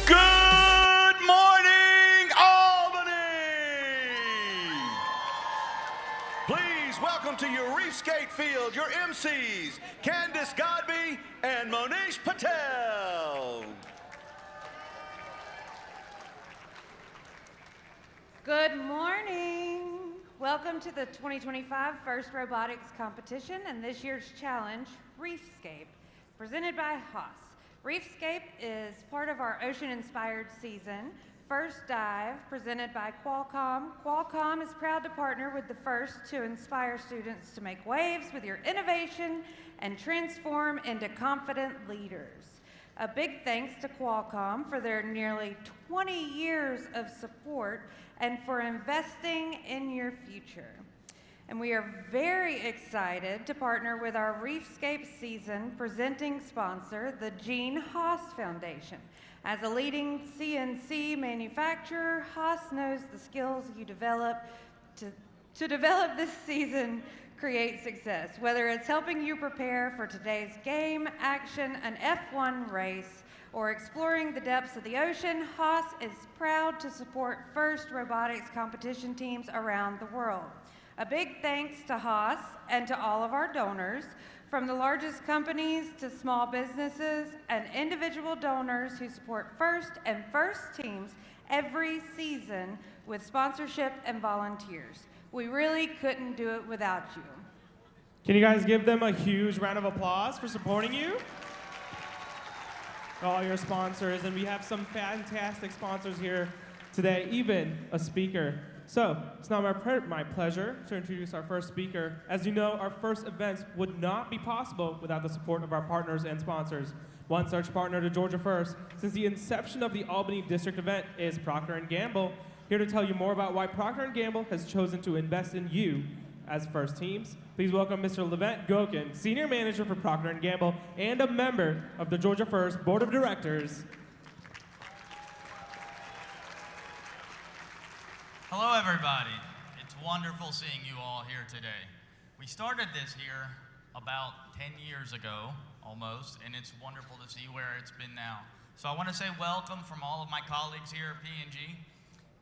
Good morning, Albany! Please welcome to your Reef Skate Field your MCs, Candice Godby and Monish Patel. Good morning. Welcome to the 2025 First Robotics Competition and this year's challenge, Reefscape, presented by Haas. Reefscape is part of our ocean-inspired season, First Dive, presented by Qualcomm. Qualcomm is proud to partner with the First to inspire students to make waves with your innovation and transform into confident leaders. A big thanks to Qualcomm for their nearly 20 years of support and for investing in your future. And we are very excited to partner with our Reefscape season presenting sponsor, the Gene Haas Foundation. As a leading CNC manufacturer, Haas knows the skills you develop to develop this season create success. Whether it's helping you prepare for today's game, action, an F1 race, or exploring the depths of the ocean, Haas is proud to support FIRST robotics competition teams around the world. A big thanks to Haas and to all of our donors, from the largest companies to small businesses and individual donors who support FIRST and FIRST teams every season with sponsorship and volunteers. We really couldn't do it without you. Can you guys give them a huge round of applause for supporting you? All your sponsors, and we have some fantastic sponsors here today, even a speaker. So, it's now my pleasure to introduce our first speaker. As you know, our first events would not be possible without the support of our partners and sponsors. One such partner to Georgia First, since the inception of the Albany District event, is Procter & Gamble. Here to tell you more about why Procter & Gamble has chosen to invest in you as first teams. Please welcome Mr. Levent Gokin, Senior Manager for Procter & Gamble and a member of the Georgia First Board of Directors. Hello, everybody. It's wonderful seeing you all here today. We started this here about 10 years ago, almost, and it's wonderful to see where it's been now. So I want to say welcome from all of my colleagues here at P&G,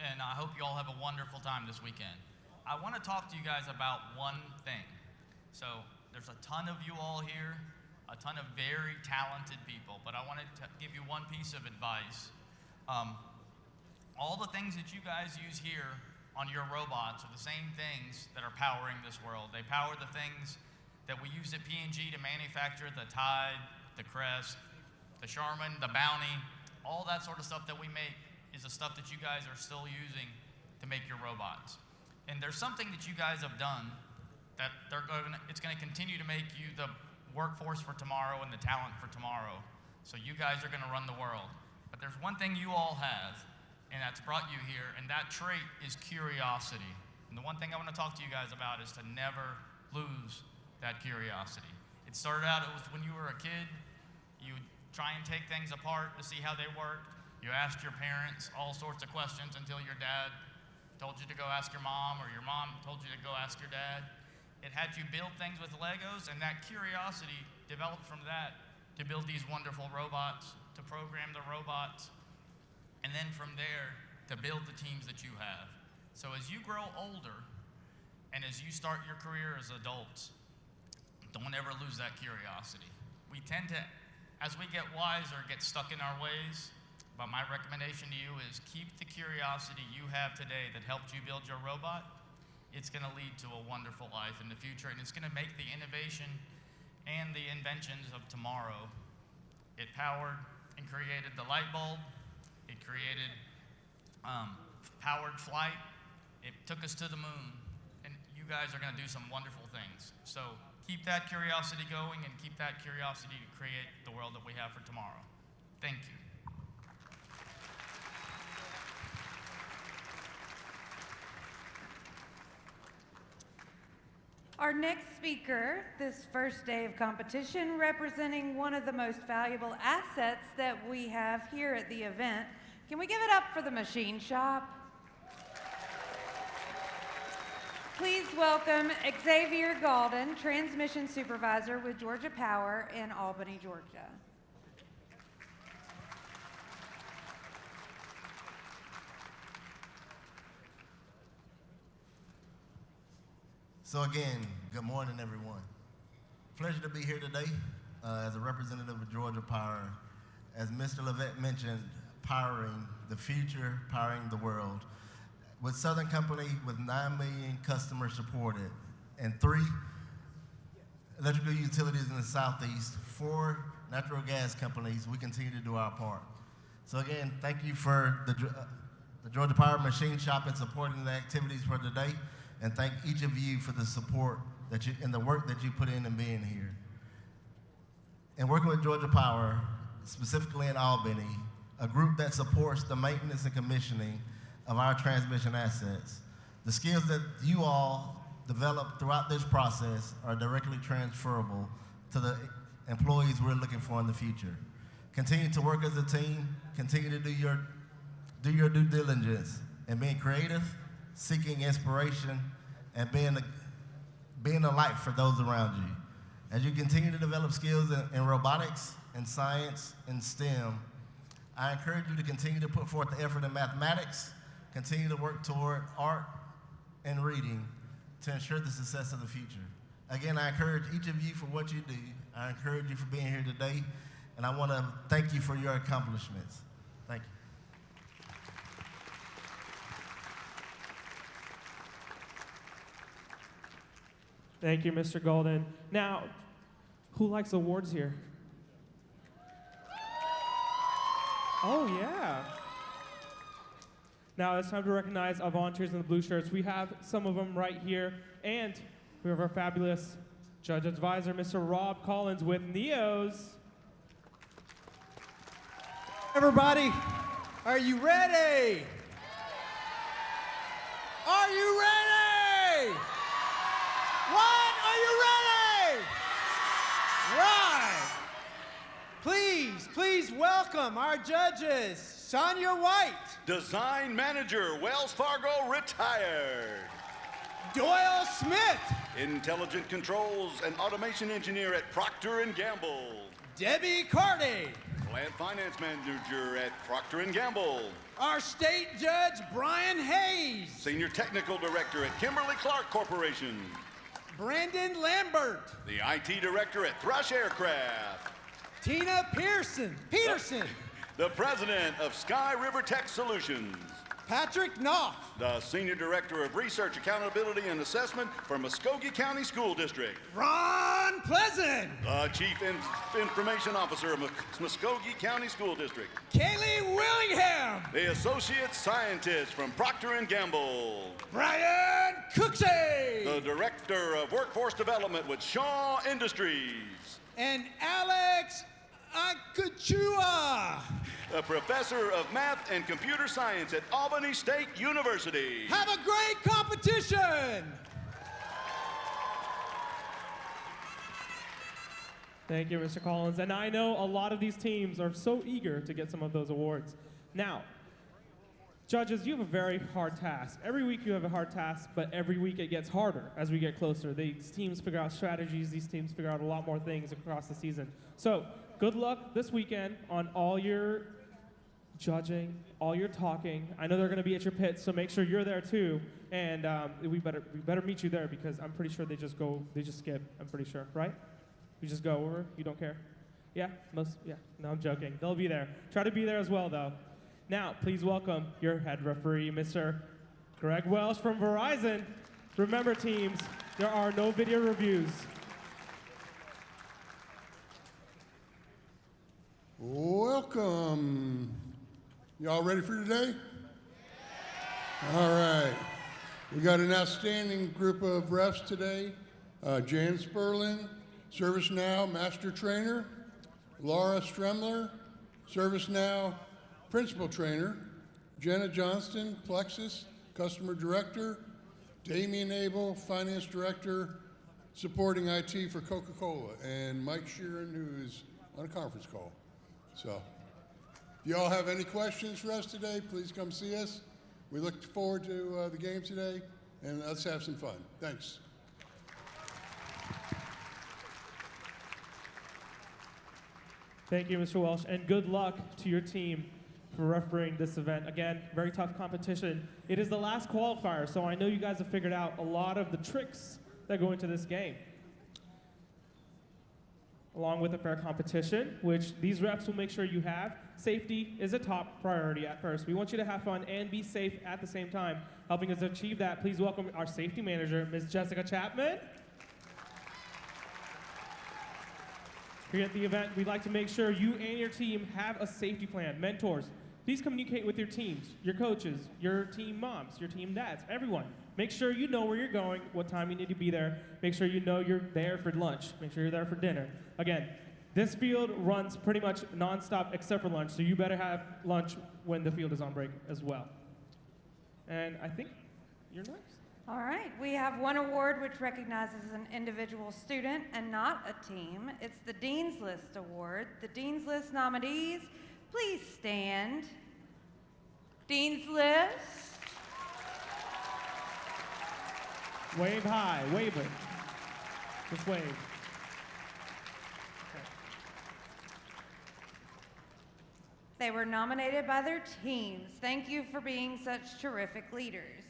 and I hope you all have a wonderful time this weekend. I want to talk to you guys about one thing. So there's a ton of you all here, a ton of very talented people, but I wanted to give you one piece of advice. All the things that you guys use here on your robots are the same things that are powering this world. They power the things that we use at P&G to manufacture the Tide, the Crest, the Charmin, the Bounty, all that sort of stuff that we make is the stuff that you guys are still using to make your robots. And there's something that you guys have done that it's going to continue to make you the workforce for tomorrow and the talent for tomorrow. So you guys are going to run the world. But there's one thing you all have, and that's brought you here, and that trait is curiosity. And the one thing I want to talk to you guys about is to never lose that curiosity. It started out, it was when you were a kid, you would try and take things apart to see how they worked. You asked your parents all sorts of questions until your dad told you to go ask your mom, or your mom told you to go ask your dad. It had you build things with Legos, and that curiosity developed from that to build these wonderful robots, to program the robots, and then from there, to build the teams that you have. So as you grow older, and as you start your career as adults, don't ever lose that curiosity. We tend to, as we get wiser, get stuck in our ways, but my recommendation to you is keep the curiosity you have today that helped you build your robot. It's gonna lead to a wonderful life in the future, and it's gonna make the innovation and the inventions of tomorrow. It powered and created the light bulb. It created powered flight. It took us to the moon, and you guys are going to do some wonderful things. So keep that curiosity going and keep that curiosity to create the world that we have for tomorrow. Thank you. Our next speaker, this first day of competition, representing one of the most valuable assets that we have here at the event. Can we give it up for the machine shop? Please welcome Xavier Gaulden, Transmission Supervisor with Georgia Power in Albany, Georgia. So again, good morning, everyone. Pleasure to be here today as a representative of Georgia Power. As Mr. Levette mentioned, powering the future, powering the world. With Southern Company, with 9 million customers supported, and 3 electrical utilities in the Southeast, 4 natural gas companies, we continue to do our part. So again, thank you for the Georgia Power Machine Shop and supporting the activities for today, and thank each of you for the support that you and the work that you put in being here. And working with Georgia Power, specifically in Albany, a group that supports the maintenance and commissioning of our transmission assets. The skills that you all develop throughout this process are directly transferable to the employees we're looking for in the future. Continue to work as a team, continue to do your due diligence, and being creative, seeking inspiration, and being a light for those around you. As you continue to develop skills in robotics, and science, and STEM, I encourage you to continue to put forth the effort in mathematics, continue to work toward art and reading to ensure the success of the future. Again, I encourage each of you for what you do. I encourage you for being here today, and I want to thank you for your accomplishments. Thank you. Thank you, Mr. Golden. Now, who likes awards here? Oh, yeah. Now it's time to recognize our volunteers in the blue shirts. We have some of them right here, and we have our fabulous judge advisor, Mr. Rob Collins with NEOS. Everybody, are you ready? Are you ready? What? Are you ready? Right. Please welcome our judges, Sonia White, Design Manager, Wells Fargo, retired. Doyle Smith, Intelligent Controls and Automation Engineer at Procter & Gamble. Debbie Carty, Plant Finance Manager at Procter & Gamble. our state judge, Brian Hayes, Senior Technical Director at Kimberly-Clark Corporation. Brandon Lambert, The IT Director at Thrush Aircraft. Tina Peterson, The President of Sky River Tech Solutions. Patrick Knopf, The Senior Director of Research, Accountability, and Assessment for Muskogee County School District. Ron Pleasant, The Chief Information Officer of Muskogee County School District. Kaylee Willingham, The Associate Scientist from Procter & Gamble. Brian Cooksey, The Director of Workforce Development with Shaw Industries. and Alex Akachua. A Professor of Math and Computer Science at Albany State University. Have a great competition. Thank you, Mr. Collins. And I know a lot of these teams are so eager to get some of those awards. Now, judges, you have a very hard task. Every week you have a hard task, but every week it gets harder as we get closer. These teams figure out strategies. These teams figure out a lot more things across the season. So good luck this weekend on all your judging, all your talking. I know they're going to be at your pits, so make sure you're there too. And we better meet you there because I'm pretty sure they just skip. I'm pretty sure, right? You just go over. You don't care. Yeah, no, I'm joking. They'll be there. Try to be there as well, though. Now, please welcome your head referee, Mr. Greg Welsh from Verizon. Remember, teams, there are no video reviews. Welcome. Y'all ready for today? All right. We got an outstanding group of refs today. Jan Sperlin, ServiceNow Master Trainer. Laura Stremler, ServiceNow Principal Trainer. Jenna Johnston, Plexus, Customer Director. Damian Abel, Finance Director, supporting IT for Coca-Cola. And Mike Sheeran, who is on a conference call. So, if you all have any questions for us today, please come see us. We look forward to the game today, and let's have some fun. Thanks. Thank you, Mr. Welsh, and good luck to your team for refereeing this event. Again, very tough competition. It is the last qualifier, so I know you guys have figured out a lot of the tricks that go into this game. Along with a fair competition, which these refs will make sure you have, safety is a top priority at first. We want you to have fun and be safe at the same time. Helping us achieve that, please welcome our safety manager, Ms. Jessica Chapman. Here at the event, we'd like to make sure you and your team have a safety plan. Mentors, please communicate with your teams, your coaches, your team moms, your team dads, everyone. Make sure you know where you're going, what time you need to be there. Make sure you know you're there for lunch. Make sure you're there for dinner. Again, this field runs pretty much nonstop except for lunch, so you better have lunch when the field is on break as well. And I think you're next. All right, we have one award which recognizes an individual student and not a team. It's the Dean's List Award. The Dean's List nominees, please stand. Dean's List. Wave high, wave it. Just wave. Okay. They were nominated by their teams. Thank you for being such terrific leaders.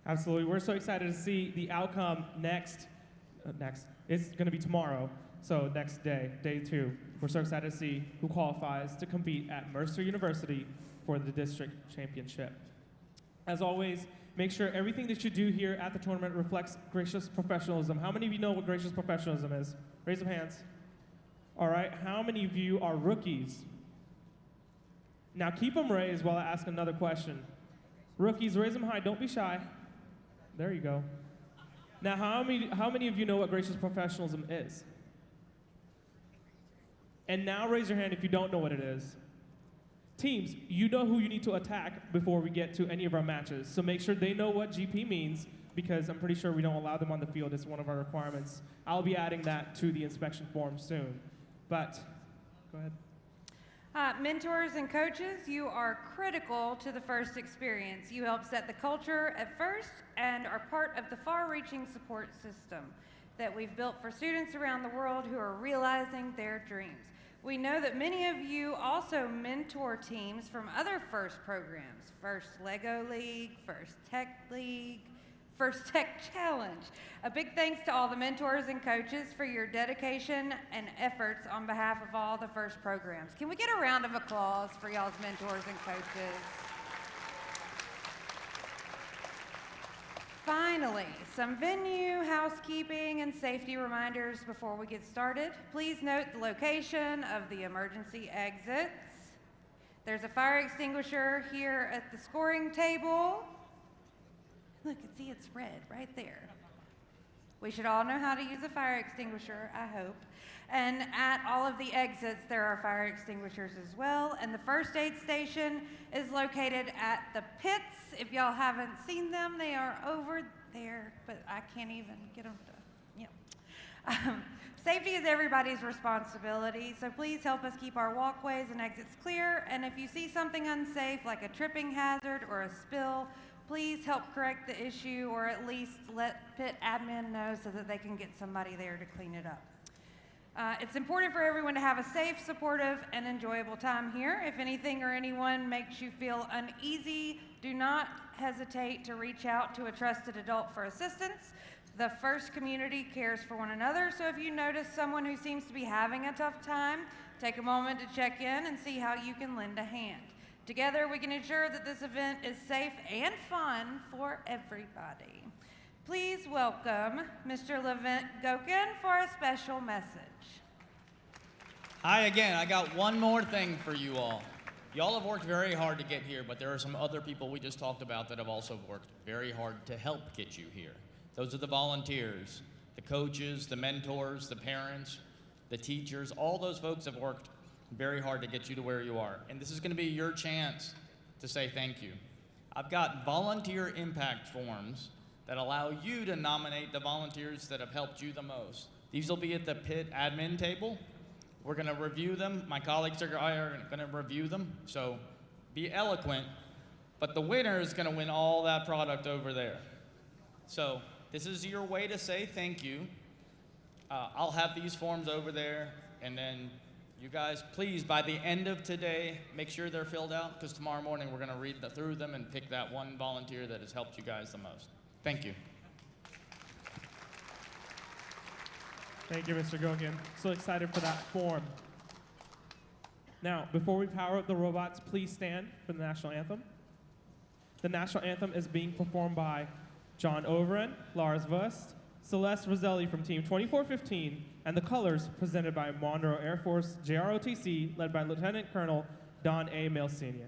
Absolutely, we're so excited to see the outcome next. It's gonna be tomorrow, so next day, day 2. We're so excited to see who qualifies to compete at Mercer University for the district championship. As always, make sure everything that you do here at the tournament reflects gracious professionalism. How many of you know what gracious professionalism is? Raise your hands. All right, how many of you are rookies? Now keep them raised while I ask another question. Rookies, raise them high, don't be shy. There you go. Now how many of you know what gracious professionalism is? And now raise your hand if you don't know what it is. Teams, you know who you need to attack before we get to any of our matches. So make sure they know what GP means, because I'm pretty sure we don't allow them on the field. It's one of our requirements. I'll be adding that to the inspection form soon. But, go ahead. Mentors and coaches, you are critical to the FIRST experience. You help set the culture at FIRST and are part of the far-reaching support system that we've built for students around the world who are realizing their dreams. We know that many of you also mentor teams from other FIRST programs, FIRST Lego League, FIRST Tech League, FIRST Tech Challenge. A big thanks to all the mentors and coaches for your dedication and efforts on behalf of all the FIRST programs. Can we get a round of applause for y'all's mentors and coaches? Finally, some venue, housekeeping, and safety reminders before we get started. Please note the location of the emergency exits. There's a fire extinguisher here at the scoring table. Look, see, it's red right there. We should all know how to use a fire extinguisher, I hope. And at all of the exits, there are fire extinguishers as well. And the first aid station is located at the pits. If y'all haven't seen them, they are over there, but I can't even get them to, Safety is everybody's responsibility, so please help us keep our walkways and exits clear. And if you see something unsafe, like a tripping hazard or a spill, please help correct the issue, or at least let pit admin know so that they can get somebody there to clean it up. It's important for everyone to have a safe, supportive, and enjoyable time here. If anything or anyone makes you feel uneasy, do not hesitate to reach out to a trusted adult for assistance. The FIRST community cares for one another, so if you notice someone who seems to be having a tough time, take a moment to check in and see how you can lend a hand. Together, we can ensure that this event is safe and fun for everybody. Please welcome Mr. Levent Gokin for a special message. Hi again, I got one more thing for you all. Y'all have worked very hard to get here, but there are some other people we just talked about that have also worked very hard to help get you here. Those are the volunteers, the coaches, the mentors, the parents, the teachers. All those folks have worked very hard to get you to where you are. And this is going to be your chance to say thank you. I've got volunteer impact forms that allow you to nominate the volunteers that have helped you the most. These will be at the pit admin table. We're going to review them. My colleagues are going to review them. So be eloquent, but the winner is going to win all that product over there. So this is your way to say thank you. I'll have these forms over there, and then you guys, please, by the end of today, make sure they're filled out, because tomorrow morning we're going to read through them and pick that one volunteer that has helped you guys the most. Thank you. Thank you, Mr. Gokin. So excited for that form. Now, before we power up the robots, please stand for the national anthem. The national anthem is being performed by John Overend, Lars Vust, Celeste Roselli from Team 2415, and the colors presented by Monroe Air Force JROTC, led by Lieutenant Colonel Don A. Mills Sr.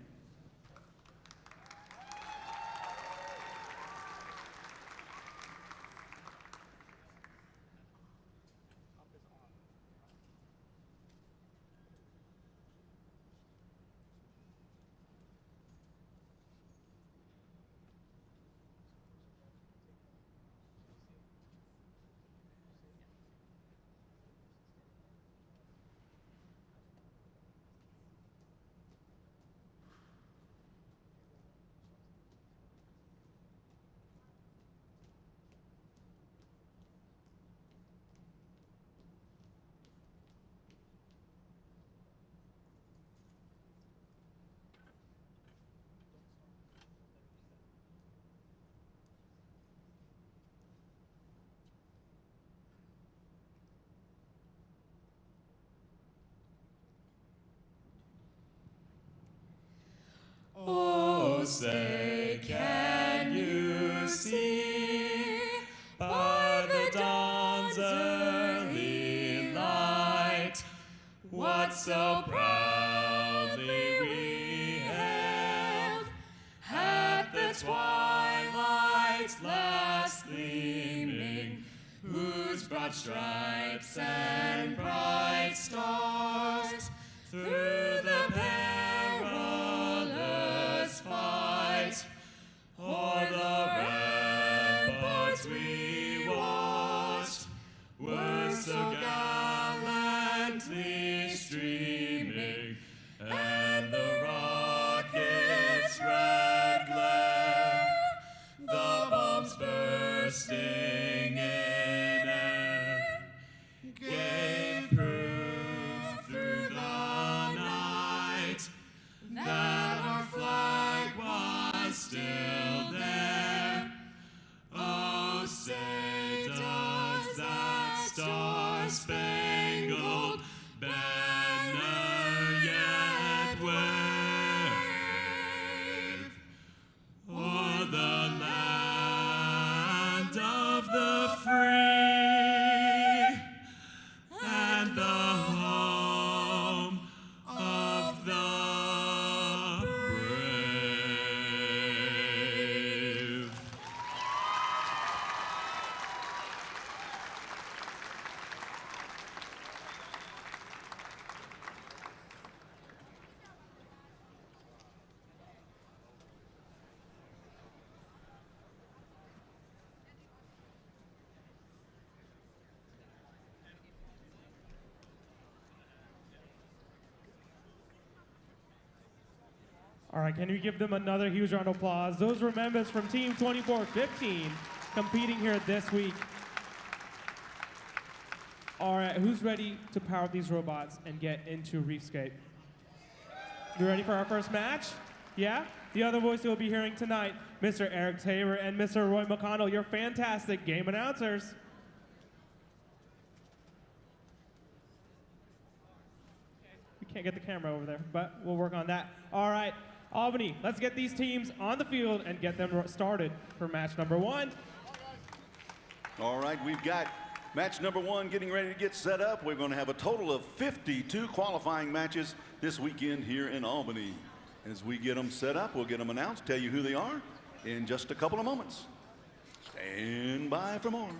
Oh, say, can you see by the dawn's early light what so proudly we hailed at the twilight's last gleaming, whose broad stripes and bright stars through the perilous fight o'er the ramparts we watched were so gallantly streaming, and the rocket's red glare, the bombs bursting in air, gave proof through the night that our flag was still there. Oh, say does that star-spangled banner yet wave o'er the land of the free and the home of the brave. All right, can we give them another huge round of applause? Those were members from Team 2415 competing here this week. All right, who's ready to power up these robots and get into Reefscape? You ready for our first match? Yeah? The other voice you'll be hearing tonight, Mr. Eric Taylor and Mr. Roy McConnell, your fantastic game announcers. We can't get the camera over there, but we'll work on that. All right, Albany, let's get these teams on the field and get them started for match number one. All right, we've got match number one getting ready to get set up. We're going to have a total of 52 qualifying matches this weekend here in Albany. As we get them set up, we'll get them announced, tell you who they are in just a couple of moments. Stand by for more.